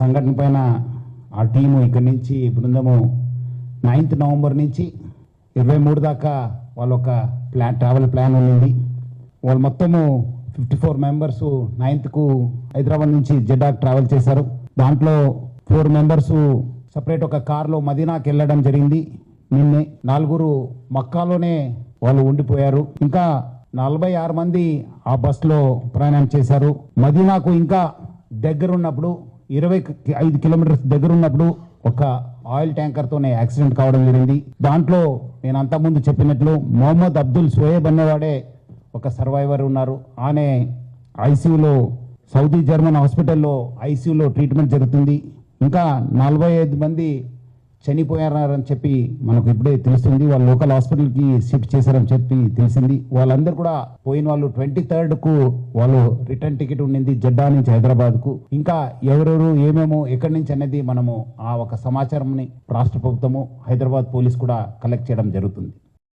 సంఘటన పైన ఆ టీము ఇక్కడి నుంచి బృందము 9th నవంబర్ నుంచి 23 దాకా వాళ్ళ ఒక ట్రావెల్ ప్లాన్ ఉంది. వాళ్ళు మొత్తము 54 మెంబర్స్ 9th హైదరాబాద్ నుంచి జెడ్డాకు ట్రావెల్ చేశారు. దాంట్లో 4 మెంబర్స్ సపరేట్ ఒక కార్లో మదీనాకి వెళ్ళడం జరిగింది. నిన్నే 4 మక్కాలోనే వాళ్ళు ఉండిపోయారు. ఇంకా 46 మంది ఆ బస్సులో ప్రయాణం చేశారు. మదీనాకు ఇంకా దగ్గరున్నప్పుడు 25 కిలోమీటర్స్ దగ్గరున్నప్పుడు ఒక ఆయిల్ ట్యాంకర్తోనే యాక్సిడెంట్ కావడం జరిగింది. దాంట్లో నేను అంతకుముందు చెప్పినట్లు మొహమ్మద్ అబ్దుల్ సోయేబ్ అనేవాడే ఒక సర్వైవర్ ఉన్నారు. ఆనే ఐసీయూలో సౌదీ జర్మన్ హాస్పిటల్లో ఐసీయూలో ట్రీట్మెంట్ జరుగుతుంది. ఇంకా 45 మంది చనిపోయారని చెప్పి మనకు ఇప్పుడే తెలుస్తుంది. వాళ్ళు లోకల్ హాస్పిటల్కి షిఫ్ట్ చేశారని చెప్పి తెలిసింది. వాళ్ళందరూ కూడా పోయిన వాళ్ళు 23rd వాళ్ళు రిటర్న్ టికెట్ ఉండింది జెడ్డా నుంచి హైదరాబాద్కు. ఇంకా ఎవరెవరు ఏమేమో ఎక్కడి నుంచి అనేది మనము ఆ ఒక సమాచారంని రాష్ట్ర ప్రభుత్వము హైదరాబాద్ పోలీస్ కూడా కలెక్ట్ చేయడం జరుగుతుంది.